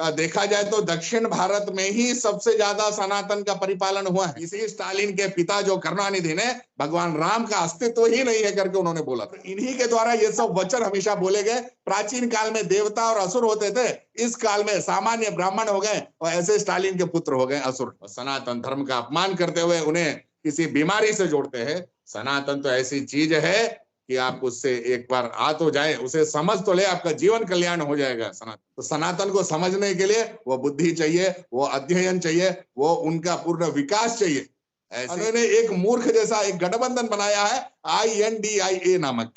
देखा जाए तो दक्षिण भारत में ही सबसे ज्यादा सनातन का परिपालन हुआ है। इसी स्टालिन के पिता जो करुणानिधि ने भगवान राम का अस्तित्व ही नहीं है करके उन्होंने बोला था। इन्हीं के द्वारा ये सब वचन हमेशा बोले गए। प्राचीन काल में देवता और असुर होते थे, इस काल में सामान्य ब्राह्मण हो गए और ऐसे स्टालिन के पुत्र हो गए असुर। सनातन धर्म का अपमान करते हुए उन्हें किसी बीमारी से जोड़ते हैं। सनातन तो ऐसी चीज है कि आप उससे एक बार आ तो जाए, उसे समझ तो ले, आपका जीवन कल्याण हो जाएगा। तो सनातन को समझने के लिए वो बुद्धि चाहिए, वो अध्ययन चाहिए, वो उनका पूर्ण विकास चाहिए। उन्होंने एक मूर्ख जैसा एक गठबंधन बनाया है INDIA नामक।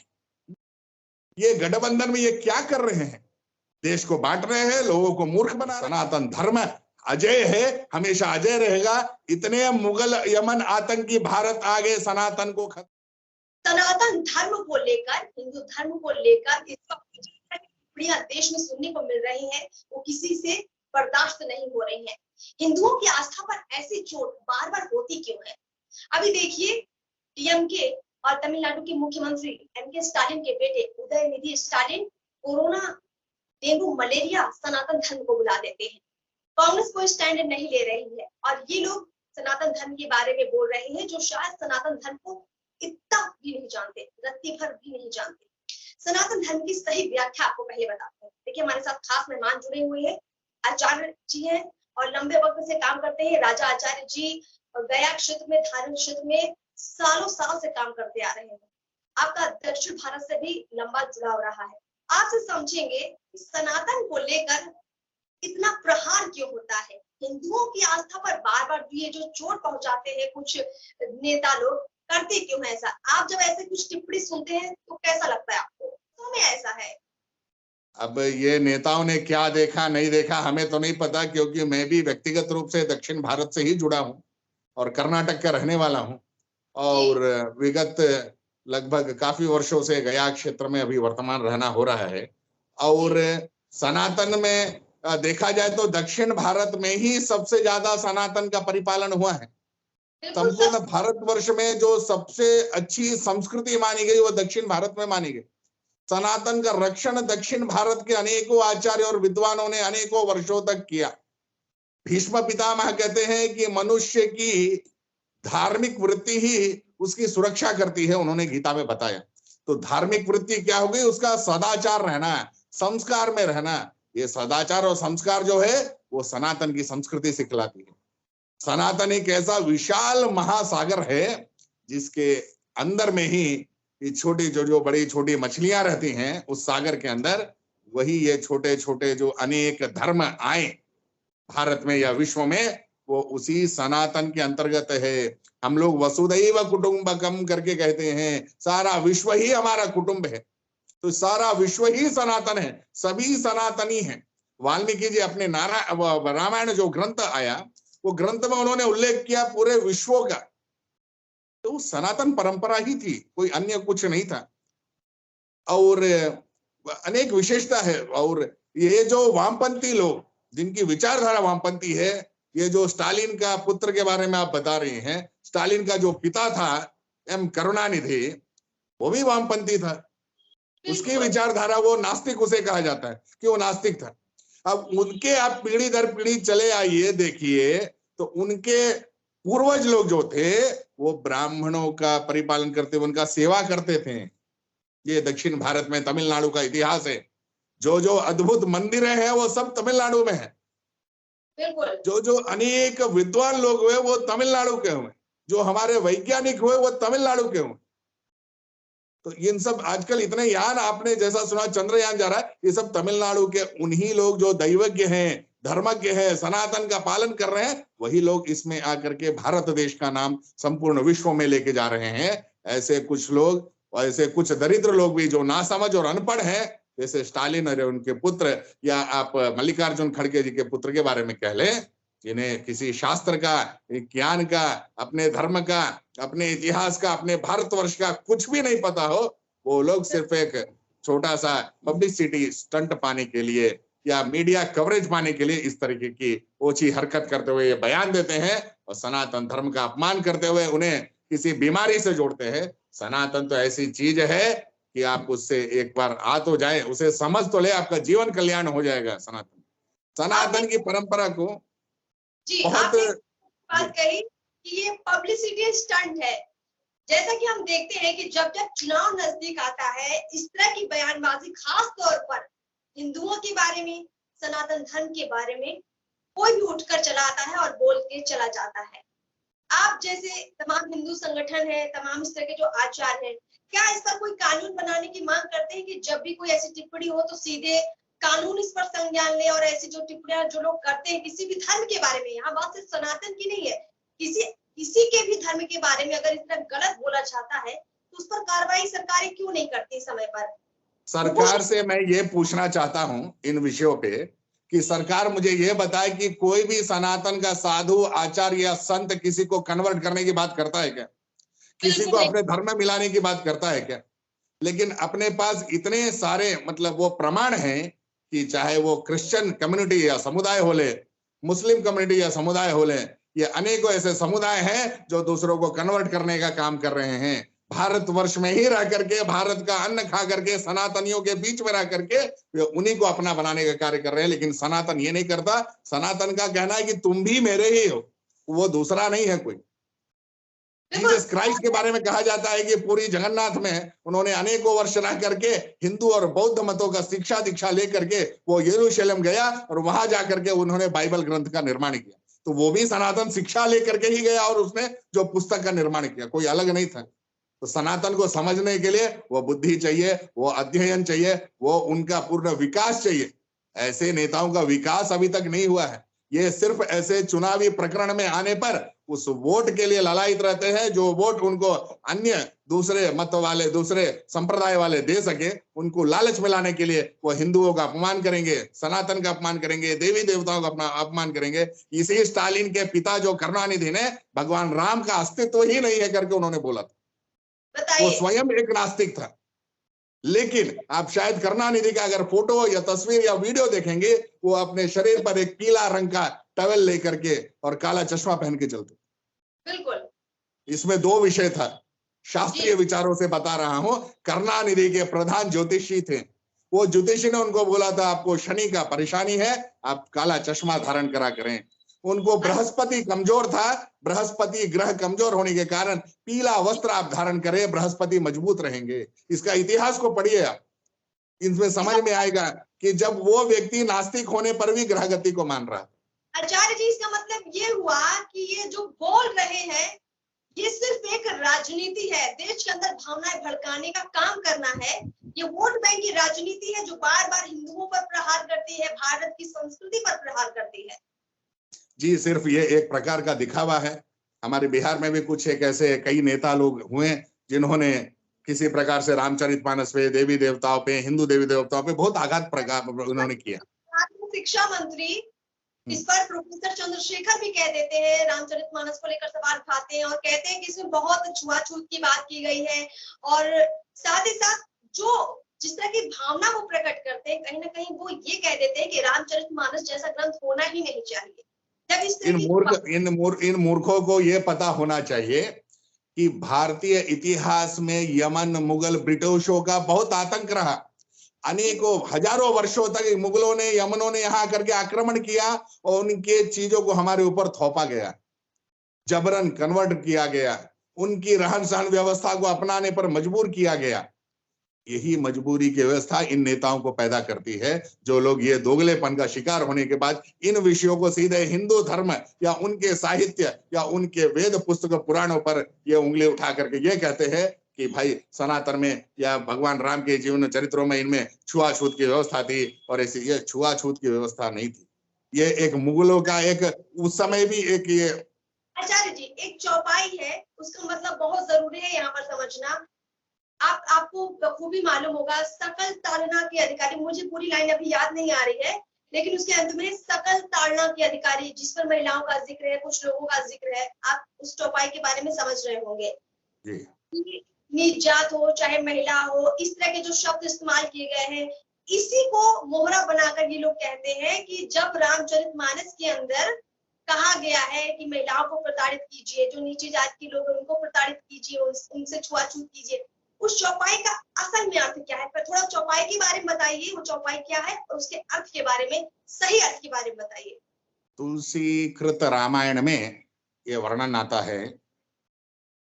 ये गठबंधन में ये क्या कर रहे हैं? देश को बांट रहे हैं, लोगों को मूर्ख बना रहे हैं। सनातन धर्म अजय है, हमेशा अजय रहेगा। इतने मुगल यमन आतंकी भारत आ गए सनातन को सनातन धर्म को लेकर, हिंदू धर्म को लेकर इस वक्त टिप्पणियां देश में सुनने को मिल रही हैं, वो किसी से बर्दाश्त नहीं हो रही हैं। हिंदुओं की आस्था पर ऐसी चोट बार बार होती क्यों है? अभी देखिए, DMK और तमिलनाडु के मुख्यमंत्री MK स्टालिन के बेटे Udhayanidhi Stalin corona, dengue, malaria सनातन धर्म को बुला देते हैं। कांग्रेस कोई स्टैंड नहीं ले रही है और ये लोग सनातन धर्म के बारे में बोल रहे हैं जो शायद सनातन धर्म को इतना भी नहीं जानते, रत्ती भर भी नहीं जानते। सनातन धर्म की सही व्याख्या आपको पहले बताते हैं। देखिए, हमारे साथ खास मेहमान जुड़े हुए हैं, आचार्य जी हैं और लंबे वक्त से काम करते हैं। राजा आचार्य जी गया क्षेत्र में, धार्मिक क्षेत्र में सालों साल से काम करते आ रहे हैं। आपका दक्षिण भारत से भी लंबा जुड़ाव रहा है। आपसे समझेंगे सनातन को लेकर इतना प्रहार क्यों होता है? हिंदुओं की आस्था पर बार बार ये जो चोट पहुंचाते हैं कुछ नेता लोग, करते क्यों है ऐसा? आप जब ऐसे कुछ टिप्पणी सुनते हैं तो कैसा लगता है आपको? तो में ऐसा है। अब ये नेताओं ने क्या देखा नहीं देखा हमें तो नहीं पता, क्योंकि मैं भी व्यक्तिगत रूप से दक्षिण भारत से ही जुड़ा हूं और कर्नाटक का रहने वाला हूं और विगत लगभग काफी वर्षों से गया क्षेत्र में अभी वर्तमान रहना हो रहा है। और सनातन में देखा जाए तो दक्षिण भारत में ही सबसे ज्यादा सनातन का परिपालन हुआ है। संपूर्ण भारतवर्ष में जो सबसे अच्छी संस्कृति मानी गई वो दक्षिण भारत में मानी गई। सनातन का रक्षण दक्षिण भारत के अनेकों आचार्य और विद्वानों ने अनेकों वर्षों तक किया। भीष्म पितामह कहते हैं कि मनुष्य की धार्मिक वृत्ति ही उसकी सुरक्षा करती है, उन्होंने गीता में बताया। तो धार्मिक वृत्ति क्या होगी? उसका सदाचार रहना, संस्कार में रहना। ये सदाचार और संस्कार जो है वो सनातन की संस्कृति सिखलाती है। सनातन एक ऐसा विशाल महासागर है जिसके अंदर में ही छोटी जो बड़ी छोटी मछलियां रहती हैं उस सागर के अंदर, वही ये छोटे छोटे जो अनेक धर्म आए भारत में या विश्व में, वो उसी सनातन के अंतर्गत है। हम लोग वसुधैव कुटुंबकम करके कहते हैं, सारा विश्व ही हमारा कुटुंब है। तो सारा विश्व ही सनातन है, सभी सनातनी हैं। वाल्मीकि जी अपने रामायण जो ग्रंथ आया, वो ग्रंथ में उन्होंने उल्लेख किया पूरे विश्व का। तो सनातन परंपरा ही थी, कोई अन्य कुछ नहीं था। और अनेक विशेषता है। और ये जो वामपंथी लोग जिनकी विचारधारा वामपंथी है, ये जो स्टालिन का पुत्र के बारे में आप बता रहे हैं, स्टालिन का जो पिता था M करुणानिधि, वो भी वामपंथी था। उसकी विचारधारा, वो नास्तिक उसे कहा जाता है कि वो नास्तिक था। अब उनके आप पीढ़ी दर पीढ़ी चले आइए, देखिए तो उनके पूर्वज लोग जो थे वो ब्राह्मणों का परिपालन करते, उनका सेवा करते थे। ये दक्षिण भारत में तमिलनाडु का इतिहास है। जो अद्भुत मंदिरें हैं वो सब तमिलनाडु में है। जो अनेक विद्वान लोग हुए वो तमिलनाडु के हुए, जो हमारे वैज्ञानिक हुए वो तमिलनाडु के हुए। तो इन सब आजकल इतने यान आपने जैसा सुना चंद्रयान जा रहा है, ये सब तमिलनाडु के उन्हीं लोग जो दैवज्ञ हैं, धर्मज्ञ हैं, सनातन का पालन कर रहे हैं, वही लोग इसमें आकर के भारत देश का नाम संपूर्ण विश्व में लेके जा रहे हैं। ऐसे कुछ लोग, ऐसे कुछ दरिद्र लोग भी जो नासमझ और अनपढ़ हैं, जैसे स्टालिन और उनके पुत्र, या आप मल्लिकार्जुन खड़गे जी के पुत्र के बारे में कह लें, जिन्हें किसी शास्त्र का, ज्ञान का, अपने धर्म का, अपने इतिहास का, अपने भारतवर्ष का कुछ भी नहीं पता हो, वो लोग सिर्फ एक छोटा सा पब्लिसिटी स्टंट पाने के लिए या मीडिया कवरेज पाने के लिए इस तरीके की ओछी हरकत करते हुए ये बयान देते हैं और सनातन धर्म का अपमान करते हुए उन्हें किसी बीमारी से जोड़ते हैं। सनातन तो ऐसी चीज है कि आप उससे एक बार आ तो जाए, उसे समझ तो ले, आपका जीवन कल्याण हो जाएगा। सनातन सनातन की परंपरा को जी बहुत आपने बात कही कि ये पब्लिसिटी स्टंट है। जैसा कि हम देखते हैं कि जब जब चुनाव नजदीक आता है, इस तरह की बयानबाजी खास तौर पर हिंदुओं के बारे में, सनातन धर्म के बारे में कोई भी उठकर चला आता है और बोल के चला जाता है। आप जैसे तमाम हिंदू संगठन है, तमाम इस तरह के जो आचार हैं, क्या इस पर कोई कानून बनाने की मांग करते हैं कि जब भी कोई ऐसी टिप्पणी हो तो सीधे कानून इस पर संज्ञान ले, और ऐसी जो टिप्पणियां जो लोग करते हैं किसी भी धर्म के बारे में, यहाँ बात सिर्फ सनातन की नहीं है, किसी के भी धर्म के बारे में अगर इस तरह गलत बोला जाता है तो उस पर कार्रवाई सरकारें क्यों नहीं करती समय पर? सरकार से मैं ये पूछना चाहता हूं इन विषयों पे कि सरकार मुझे ये बताए कि कोई भी सनातन का साधु, आचार्य या संत किसी को कन्वर्ट करने की बात करता है क्या? किसी को अपने धर्म में मिलाने की बात करता है क्या? लेकिन अपने पास इतने सारे मतलब वो प्रमाण हैं कि चाहे वो क्रिश्चियन कम्युनिटी या समुदाय हो ले, मुस्लिम कम्युनिटी या समुदाय हो ले, ये अनेकों ऐसे समुदाय हैं जो दूसरों को कन्वर्ट करने का काम कर रहे हैं। भारतवर्ष में ही रह करके, भारत का अन्न खा करके, सनातनियों के बीच में रह करके वे उन्हीं को अपना बनाने का कार्य कर रहे हैं। लेकिन सनातन ये नहीं करता। सनातन का कहना है कि तुम भी मेरे ही हो, वो दूसरा नहीं है कोई। जीसस क्राइस्ट के बारे में कहा जाता है कि पूरी जगन्नाथ में उन्होंने अनेकों वर्ष रह करके हिंदू और बौद्ध मतों का शिक्षा दीक्षा लेकर के वो यरूशलेम गया और वहां जाकर के उन्होंने बाइबल ग्रंथ का निर्माण किया। तो वो भी सनातन शिक्षा लेकर के ही गया और उसने जो पुस्तक का निर्माण किया, कोई अलग नहीं था। तो सनातन को समझने के लिए वो बुद्धि चाहिए, वो अध्ययन चाहिए, वो उनका पूर्ण विकास चाहिए। ऐसे नेताओं का विकास अभी तक नहीं हुआ है। ये सिर्फ ऐसे चुनावी प्रकरण में आने पर उस वोट के लिए ललायित रहते हैं, जो वोट उनको अन्य दूसरे मत वाले, दूसरे संप्रदाय वाले दे सके, उनको लालच में लाने के लिए वो हिंदुओं का अपमान करेंगे, सनातन का अपमान करेंगे, देवी देवताओं का अपना अपमान करेंगे। इसी स्टालिन के पिता जो करुणानिधि ने भगवान राम का अस्तित्व ही नहीं है करके उन्होंने बोला था। वो स्वयं एक नास्तिक था। लेकिन आप शायद करुणानिधि का अगर फोटो या तस्वीर या वीडियो देखेंगे, वो अपने शरीर पर एक पीला रंग का टॉवेल लेकर के और काला चश्मा पहन के चलते। बिल्कुल, इसमें दो विषय था। शास्त्रीय विचारों से बता रहा हूं। करुणानिधि के प्रधान ज्योतिषी थे। वो ज्योतिषी ने उनको बोला था आपको शनि का परेशानी है, आप काला चश्मा धारण करा करें। उनको बृहस्पति कमजोर था, बृहस्पति ग्रह कमजोर होने के कारण पीला वस्त्र आप धारण करें, बृहस्पति मजबूत रहेंगे। इसका इतिहास को पढ़िए आप, इसमें समझ में आएगा कि जब वो व्यक्ति नास्तिक होने पर भी ग्रह गति को मान रहा। आचार्य जी, इसका मतलब ये हुआ कि ये जो बोल रहे हैं ये सिर्फ एक राजनीति है, देश के अंदर भावनाएं भड़काने का काम करना है। ये वोट बैंक की राजनीति है जो बार बार हिंदुओं पर प्रहार करती है, भारत की संस्कृति पर प्रहार करती है। जी, सिर्फ ये एक प्रकार का दिखावा है। हमारे बिहार में भी कुछ एक ऐसे कई नेता लोग हुए जिन्होंने किसी प्रकार से रामचरितमानस पे, देवी देवताओं पे, हिंदू देवी देवताओं पे बहुत आघात प्रकार उन्होंने किया। शिक्षा मंत्री इस पर प्रोफेसर चंद्रशेखर भी कह देते हैं, रामचरितमानस को लेकर सवाल उठाते हैं और कहते हैं कि इसमें बहुत छुआछूत की बात की गई है, और साथ ही साथ जो जिस तरह की भावना वो प्रकट करते हैं, कहीं ना कहीं वो ये कह देते हैं कि रामचरितमानस जैसा ग्रंथ होना ही नहीं चाहिए। इन मूर्खों को ये पता होना चाहिए कि भारतीय इतिहास में यमन, मुगल, ब्रिटिशों का बहुत आतंक रहा। अनेकों हजारों वर्षों तक मुगलों ने, यमनों ने यहाँ करके आक्रमण किया और उनके चीजों को हमारे ऊपर थोपा गया, जबरन कन्वर्ट किया गया, उनकी रहन सहन व्यवस्था को अपनाने पर मजबूर किया गया। यही मजबूरी की व्यवस्था इन नेताओं को पैदा करती है, जो लोग ये दोगलेपन का शिकार होने के बाद इन विषयों को सीधे हिंदू धर्म या उनके साहित्य या उनके वेद पुस्तक पुराणों पर ये उंगली उठा करके ये कहते हैं कि भाई सनातन में या भगवान राम के जीवन चरित्रों में इनमें छुआछूत की व्यवस्था थी, और ऐसी ये छुआछूत की व्यवस्था नहीं थी। ये एक मुगलों का एक उस समय भी एक ये आचार्य जी एक चौपाई है, उसका मतलब बहुत जरूरी है यहाँ पर समझना। आपको बखूबी मालूम होगा, सकल ताड़ना के अधिकारी, मुझे पूरी लाइन अभी याद नहीं आ रही है, लेकिन उसके अंत में सकल ताड़ना के अधिकारी, जिस पर महिलाओं का जिक्र है, कुछ लोगों का जिक्र है। आप उस चौपाई के बारे में समझ रहे होंगे। नीच जात हो चाहे महिला हो, इस तरह के जो शब्द इस्तेमाल किए गए हैं, इसी को मोहरा बनाकर ये लोग कहते हैं कि जब रामचरितमानस के अंदर कहा गया है कि महिलाओं को प्रताड़ित कीजिए, जो नीची जात के लोग हैं उनको प्रताड़ित कीजिए, उनसे छुआछूत कीजिए, उस चौपाई का असल में अर्थ क्या है? पर थोड़ा चौपाई के बारे में बताइए, वो चौपाई क्या है और उसके अर्थ के बारे में, सही अर्थ के बारे में बताइए। तुलसी कृत रामायण में ये वर्णन आता है,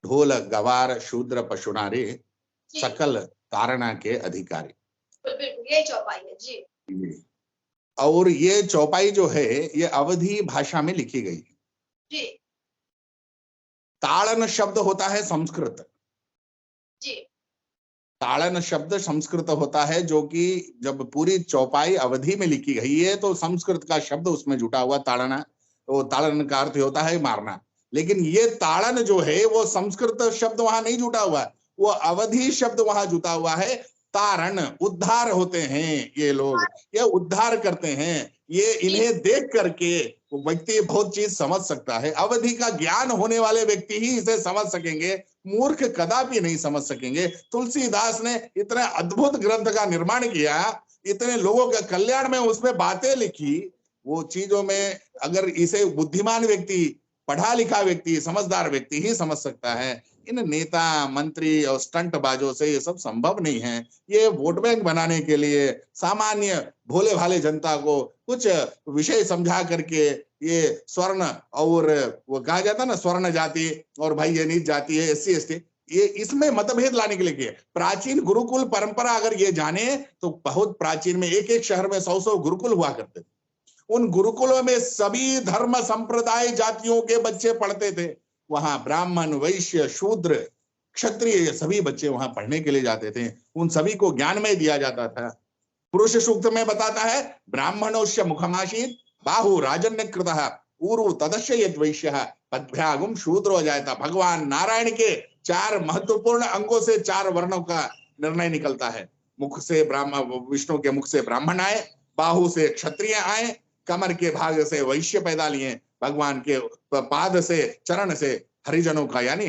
ढोल गवार शूद्र पशु नारी जी सकल तारणा के अधिकारी। बिल्कुल यही चौपाई है जी। जी। और ये चौपाई जो है ये अवधी भाषा में लिखी गई है। जी ताड़न शब्द होता है संस्कृत, जी ताड़न शब्द संस्कृत होता है, जो कि जब पूरी चौपाई अवधि में लिखी गई है तो संस्कृत का शब्द उसमें जुटा हुआ ताड़ना, तो ताड़न का अर्थ होता है मारना। लेकिन ये ताड़न जो है वो संस्कृत शब्द वहां नहीं जुटा हुआ, वो अवधि शब्द वहां जुटा हुआ है। तारण, उद्धार होते हैं ये लोग, ये उद्धार करते हैं। ये जी इन्हें देख करके वो व्यक्ति बहुत चीज समझ सकता है। अवधि का ज्ञान होने वाले व्यक्ति ही इसे समझ सकेंगे, मूर्ख कदापि नहीं समझ सकेंगे। तुलसीदास ने इतने अद्भुत ग्रंथ का निर्माण किया, इतने लोगों के कल्याण में उसमें बातें लिखी, वो चीजों में अगर इसे बुद्धिमान व्यक्ति, पढ़ा लिखा व्यक्ति, समझदार व्यक्ति ही समझ सकता है। इन नेता मंत्री और स्टंट बाजों से ये सब संभव नहीं है। ये वोट बैंक बनाने के लिए सामान्य भोले भाले जनता को कुछ विषय समझा करके ये स्वर्ण और वो कहा जाता ना स्वर्ण जाति और भाई ये नीच जाति है, एससी एसटी, ये इसमें मतभेद लाने के लिए किए। प्राचीन गुरुकुल परंपरा अगर ये जाने तो बहुत प्राचीन में एक एक शहर में 100-100 गुरुकुल हुआ करते थे। उन गुरुकुलों में सभी धर्म संप्रदाय जातियों के बच्चे पढ़ते थे। वहां ब्राह्मण, वैश्य, शूद्र, क्षत्रिय सभी बच्चे वहां पढ़ने के लिए जाते थे। उन सभी को ज्ञानमय दिया जाता था। पुरुष सूक्त में बताता है, ब्राह्मणोश्य मुखमासीत बाहु राजन्य कृतः ऊरु तदस्य यद्वैश्यः पद्भ्यागुम शूद्रो जायता। भगवान नारायण के 4 महत्वपूर्ण अंगों से 4 वर्णों का निर्णय निकलता है। मुख से ब्राह्मण, विष्णु के मुख से ब्राह्मण आए, बाहु से क्षत्रिय आए, कमर के भाग से वैश्य पैदा लिए, भगवान के पाद से, चरण से हरिजनों का यानी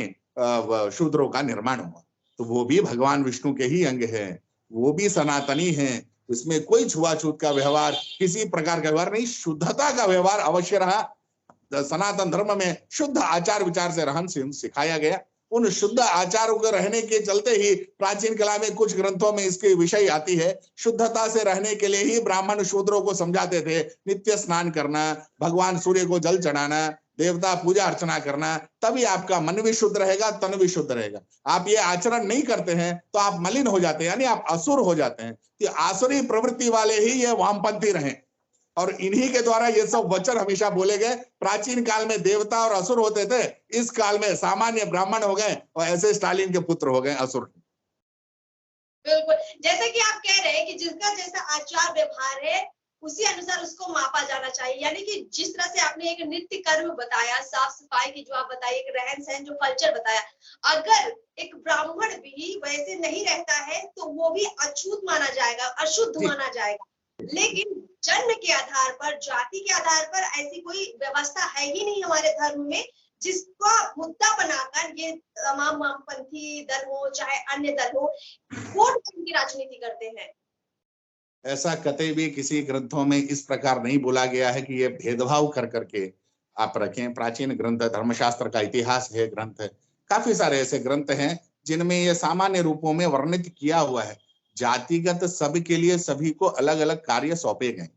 शूद्रों का निर्माण हुआ। तो वो भी भगवान विष्णु के ही अंग है, वो भी सनातनी है। इसमें कोई छुआछूत का व्यवहार, किसी प्रकार का व्यवहार नहीं, शुद्धता का व्यवहार अवश्य रहा। सनातन धर्म में शुद्ध आचार विचार से रहन सिखाया गया। उन शुद्ध आचारों के रहने के चलते ही प्राचीन कला में कुछ ग्रंथों में इसके विषय आती है। शुद्धता से रहने के लिए ही ब्राह्मण शूद्रों को समझाते थे, नित्य स्नान करना, भगवान सूर्य को जल चढ़ाना, देवता पूजा अर्चना करना, तभी आपका मन भी शुद्ध रहेगा, तन भी शुद्ध रहेगा। आप ये आचरण नहीं करते हैं तो आप मलिन हो जाते हैं, यानी आप असुर हो जाते हैं। तो आसुरी प्रवृत्ति वाले ही ये वामपंथी रहे और इन्हीं के द्वारा ये सब वचन हमेशा बोले गए। प्राचीन काल में देवता और असुर होते थे, इस काल में सामान्य ब्राह्मण हो गए और ऐसे स्टालिन के पुत्र हो गए असुर। बिल्कुल, जैसे कि आप कह रहे हैं कि जिसका जैसा आचार व्यवहार है उसी अनुसार उसको मापा जाना चाहिए। यानी कि जिस तरह से आपने एक नित्य कर्म बताया, साफ सफाई की जो आप बताइए, एक रहन सहन जो कल्चर बताया, अगर एक ब्राह्मण भी वैसे नहीं रहता है तो वो भी अछूत माना जाएगा, अशुद्ध माना जाएगा। लेकिन जन्म के आधार पर, जाति के आधार पर ऐसी कोई व्यवस्था है ही नहीं हमारे धर्म में, जिसका मुद्दा बनाकर ये तमाम वामपंथी दल हो चाहे अन्य दल हो, वोट की राजनीति करते हैं। ऐसा कतई भी किसी ग्रंथों में इस प्रकार नहीं बोला गया है कि ये भेदभाव कर करके आप रखें। प्राचीन ग्रंथ, धर्मशास्त्र का इतिहास है ग्रंथ, काफी सारे ऐसे ग्रंथ हैं जिनमें ये सामान्य रूपों में वर्णित किया हुआ है। जातिगत सब के लिए सभी को अलग अलग कार्य सौंपे गए।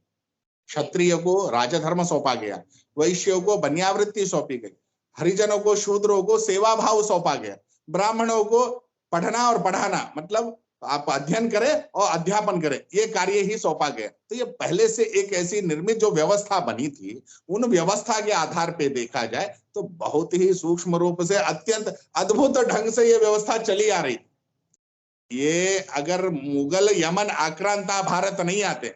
क्षत्रिय को राजधर्म सौंपा गया, वैश्यों को बन्यावृत्ति सौंपी गई, हरिजनों को, शूद्रों को सेवा भाव सौंपा गया, ब्राह्मणों को पढ़ना और पढ़ाना, मतलब आप अध्ययन करें और अध्यापन करें, ये कार्य ही सौंपा गया। तो ये पहले से एक ऐसी निर्मित जो व्यवस्था बनी थी, उन व्यवस्था के आधार पे देखा जाए तो बहुत ही सूक्ष्म रूप से, अत्यंत अद्भुत ढंग से ये व्यवस्था चली आ रही। ये अगर मुगल यमन आक्रांता भारत नहीं आते।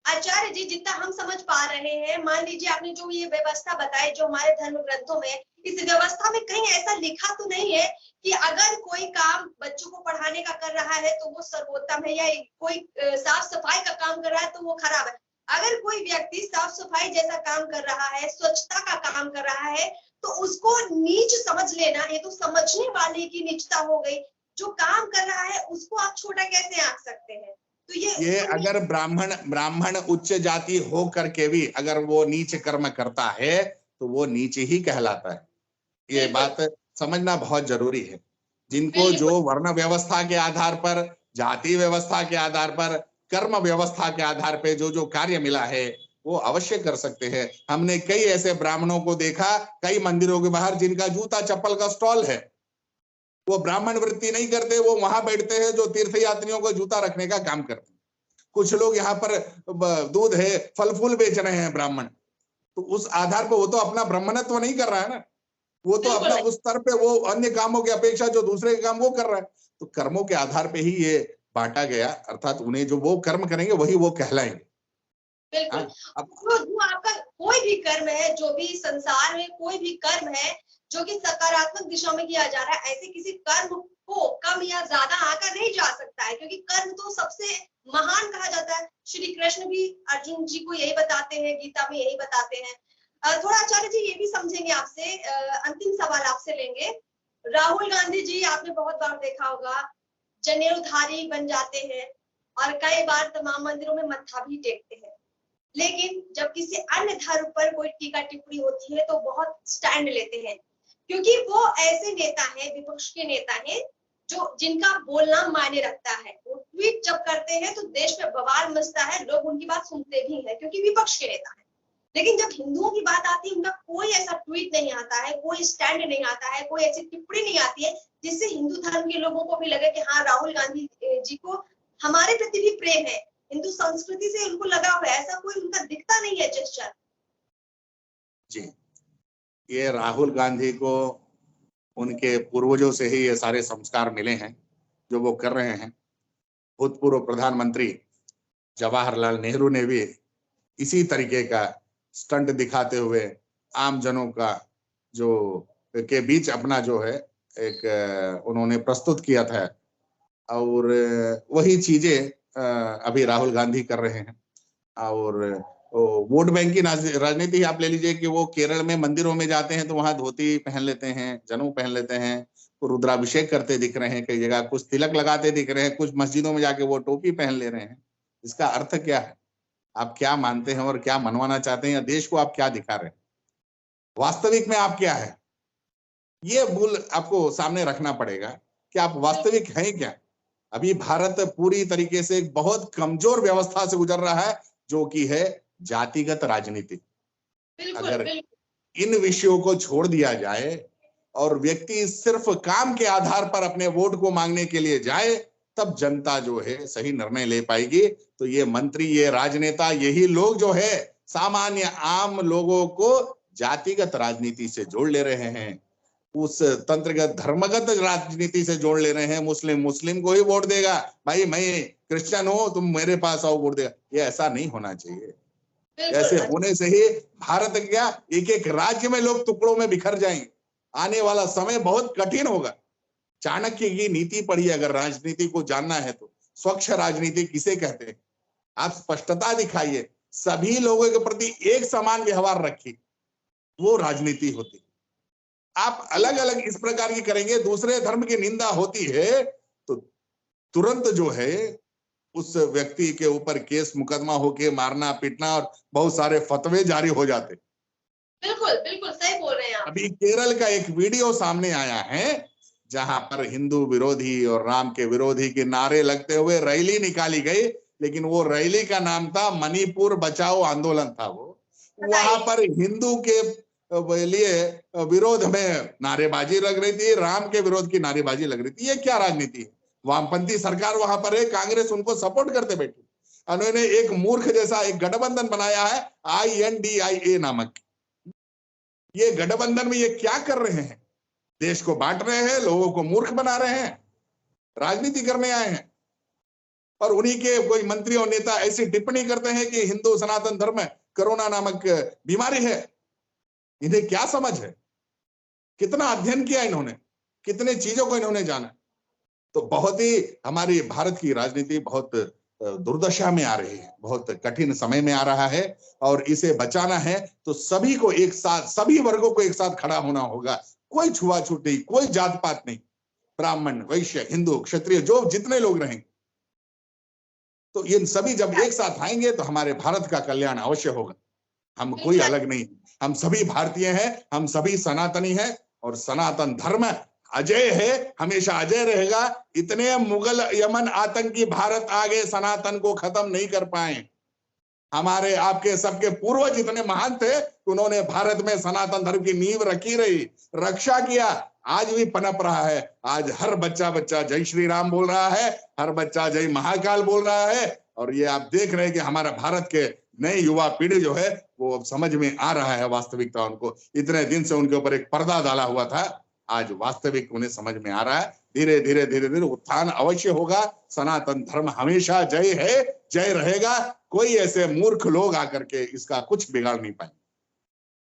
आचार्य जी, जितना हम समझ पा रहे हैं, मान लीजिए आपने जो ये व्यवस्था बताई जो हमारे धर्म ग्रंथों में, इस व्यवस्था में कहीं ऐसा लिखा तो नहीं है कि अगर कोई काम बच्चों को पढ़ाने का कर रहा है तो वो सर्वोत्तम है, या कोई साफ सफाई का काम कर रहा है तो वो खराब है। अगर कोई व्यक्ति साफ सफाई जैसा काम कर रहा है, स्वच्छता का काम कर रहा है, तो उसको नीच समझ लेना, ये तो समझने वाले की नीचता हो गई। जो काम कर रहा है उसको आप छोटा कैसे आंक सकते हैं? तो ये अगर ब्राह्मण उच्च जाति हो करके भी अगर वो नीच कर्म करता है तो वो नीच ही कहलाता है। ये बात समझना बहुत जरूरी है। जिनको जो वर्ण व्यवस्था के आधार पर, जाति व्यवस्था के आधार पर, कर्म व्यवस्था के आधार पे जो जो कार्य मिला है वो अवश्य कर सकते हैं। हमने कई ऐसे ब्राह्मणों को देखा कई मंदिरों के बाहर जिनका जूता चप्पल का स्टॉल है। वो ब्राह्मण वृत्ति नहीं करते, वो वहां बैठते हैं जो तीर्थ यात्रियों को जूता रखने का काम करते हैं। कुछ लोग यहाँ पर दूध है, फल फूल बेच रहे हैं ब्राह्मण, तो उस आधार पर वो तो अपना ब्राह्मणत्व नहीं कर रहा है ना, वो तो अपना उस स्तर पे वो अन्य कामों की अपेक्षा जो दूसरे काम वो कर रहा है। तो कर्मों के आधार पे ही ये बांटा गया, अर्थात उन्हें जो वो कर्म करेंगे वही वो कहलाएंगे। बिल्कुल। जो आपका कोई भी कर्म है, जो भी संसार में कोई भी कर्म है जो कि सकारात्मक दिशा में किया जा रहा है, ऐसे किसी कर्म को कम या ज्यादा आंका नहीं जा सकता है, क्योंकि कर्म तो सबसे महान कहा जाता है। श्री कृष्ण भी अर्जुन जी को यही बताते हैं, गीता में यही बताते हैं। थोड़ा आचार्य जी ये भी समझेंगे आपसे, अंतिम सवाल आपसे लेंगे। राहुल गांधी जी आपने बहुत बार देखा होगा जनेऊधारी बन जाते हैं और कई बार तमाम मंदिरों में मत्था भी टेकते हैं, लेकिन जब किसी अन्य धर्म पर कोई टीका टिप्पणी होती है तो बहुत स्टैंड लेते हैं, क्योंकि वो ऐसे नेता हैं, विपक्ष के नेता हैं जो जिनका बोलना मायने रखता है। वो ट्वीट जब करते हैं तो देश में बवाल मचता है, लोग उनकी बात सुनते भी हैं क्योंकि विपक्ष के नेता है। लेकिन जब हिंदुओं की बात आती है उनका कोई ऐसा ट्वीट नहीं आता है, कोई स्टैंड नहीं आता है, कोई ऐसी टिप्पणी नहीं आती है जिससे हिंदू धर्म के लोगों को भी लगे कि हाँ राहुल गांधी जी को हमारे प्रति भी प्रेम है, हिंदू संस्कृति से उनको लगाव है। ऐसा कोई उनका दिखता नहीं है जेस्चर। जी, ये राहुल गांधी को उनके पूर्वजों से ही ये सारे संस्कार मिले हैं जो वो कर रहे हैं। भूतपूर्व प्रधानमंत्री जवाहरलाल नेहरू ने भी इसी तरीके का स्टंट दिखाते हुए आम जनों का जो के बीच अपना जो है एक उन्होंने प्रस्तुत किया था, और वही चीजें अभी राहुल गांधी कर रहे हैं। और वोट बैंक की राजनीति आप ले लीजिए कि वो केरल में मंदिरों में जाते हैं तो वहां धोती पहन लेते हैं, जनेऊ पहन लेते हैं, रुद्राभिषेक करते दिख रहे हैं, कई जगह कुछ तिलक लगाते दिख रहे हैं, कुछ मस्जिदों में जाके वो टोपी पहन ले रहे हैं। इसका अर्थ क्या है? आप क्या मानते हैं और क्या मनवाना चाहते हैं, या देश को आप क्या दिखा रहे हैं? वास्तविक में आप क्या है, ये मूल आपको सामने रखना पड़ेगा कि आप वास्तविक हैं क्या। अभी भारत पूरी तरीके से एक बहुत कमजोर व्यवस्था से गुजर रहा है जो कि है जातिगत राजनीति। अगर इन विषयों को छोड़ दिया जाए और व्यक्ति सिर्फ काम के आधार पर अपने वोट को मांगने के लिए जाए, तब जनता जो है सही निर्णय ले पाएगी। तो ये मंत्री, ये राजनेता, यही लोग जो है सामान्य आम लोगों को जातिगत राजनीति से जोड़ ले रहे हैं, उस तंत्रगत धर्मगत राजनीति से जोड़ ले रहे हैं। मुस्लिम को ही वोट देगा, भाई मैं क्रिश्चियन हूं तुम मेरे पास आओ वोट देगा, ये ऐसा नहीं होना चाहिए। ऐसे होने से ही भारत क्या एक एक राज्य में लोग टुकड़ों में बिखर जाएंगे। आने वाला समय बहुत कठिन होगा। चाणक्य की नीति पढ़िए, अगर राजनीति को जानना है तो। स्वच्छ राजनीति किसे कहते हैं? आप स्पष्टता दिखाइए, सभी लोगों के प्रति एक समान व्यवहार रखिए, वो राजनीति होती। आप अलग अलग इस प्रकार की करेंगे, दूसरे धर्म की निंदा होती है तो तुरंत जो है उस व्यक्ति के ऊपर केस मुकदमा होके मारना पीटना और बहुत सारे फतवे जारी हो जाते। बिल्कुल बिल्कुल सही बोल रहे हैं आप। अभी केरल का एक वीडियो सामने आया है जहां पर हिंदू विरोधी और राम के विरोधी के नारे लगते हुए रैली निकाली गई, लेकिन वो रैली का नाम था मणिपुर बचाओ आंदोलन था। वो वहां पर हिंदू के लिए विरोध में नारेबाजी लग रही थी, राम के विरोध की नारेबाजी लग रही थी। ये क्या राजनीति है? वामपंथी सरकार वहां पर है, कांग्रेस उनको सपोर्ट करते बैठी। उन्होंने एक मूर्ख जैसा एक गठबंधन बनाया है INDIA नामक। ये गठबंधन में ये क्या कर रहे हैं? देश को बांट रहे हैं, लोगों को मूर्ख बना रहे हैं, राजनीति करने आए हैं। और उन्हीं के कोई मंत्री और नेता ऐसी टिप्पणी करते हैं कि हिंदू सनातन धर्म में कोरोना नामक बीमारी है। इन्हें क्या समझ है? कितना अध्ययन किया इन्होंने, कितने चीजों को इन्होंने जाना। तो बहुत ही हमारी भारत की राजनीति बहुत दुर्दशा में आ रही है, बहुत कठिन समय में आ रहा है, और इसे बचाना है तो सभी को एक साथ, सभी वर्गों को एक साथ खड़ा होना होगा। कोई छुआछूत नहीं, कोई जात पात नहीं, ब्राह्मण वैश्य हिंदू क्षत्रिय जो जितने लोग रहेंगे, तो इन सभी जब एक साथ आएंगे तो हमारे भारत का कल्याण अवश्य होगा। हम कोई अलग नहीं, हम सभी भारतीय हैं, हम सभी सनातनी हैं, और सनातन धर्म अजय है, हमेशा अजय रहेगा। इतने मुगल यमन आतंकी भारत आगे सनातन को खत्म नहीं कर पाए। हमारे आपके सबके पूर्वज इतने महान थे, उन्होंने भारत में सनातन धर्म की नींव रखी रही, रक्षा किया, आज भी पनप रहा है। आज हर बच्चा जय श्री राम बोल रहा है, हर बच्चा जय महाकाल बोल रहा है। और ये आप देख रहे हैं कि हमारा भारत के नई युवा पीढ़ी जो है वो अब समझ में आ रहा है वास्तविकता। उनको इतने दिन से उनके ऊपर एक पर्दा डाला हुआ था, आज वास्तविक उन्हें समझ में आ रहा है। धीरे धीरे उत्थान अवश्य होगा। सनातन धर्म हमेशा जय है, जय रहेगा। कोई ऐसे मूर्ख लोग आकर के इसका कुछ बिगाड़ नहीं पाएंगे।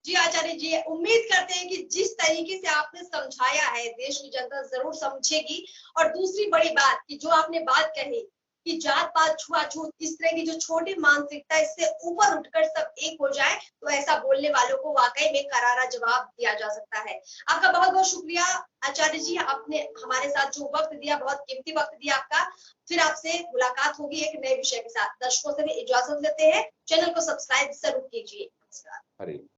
जी आचार्य जी, उम्मीद करते हैं कि जिस तरीके से आपने समझाया है देश की जनता जरूर समझेगी। और दूसरी बड़ी बात कि जो आपने बात कही कि जात पात छुआछूत, इस तरह की जो छोटी मानसिकता, इससे ऊपर उठकर सब एक हो जाए, तो ऐसा बोलने वालों को वाकई में करारा जवाब दिया जा सकता है। आपका बहुत बहुत शुक्रिया आचार्य जी, आपने हमारे साथ जो वक्त दिया, बहुत कीमती वक्त दिया आपका। फिर आपसे मुलाकात होगी एक नए विषय के साथ। दर्शकों से भी इजाजत लेते हैं, चैनल को सब्सक्राइब जरूर कीजिए। नमस्कार।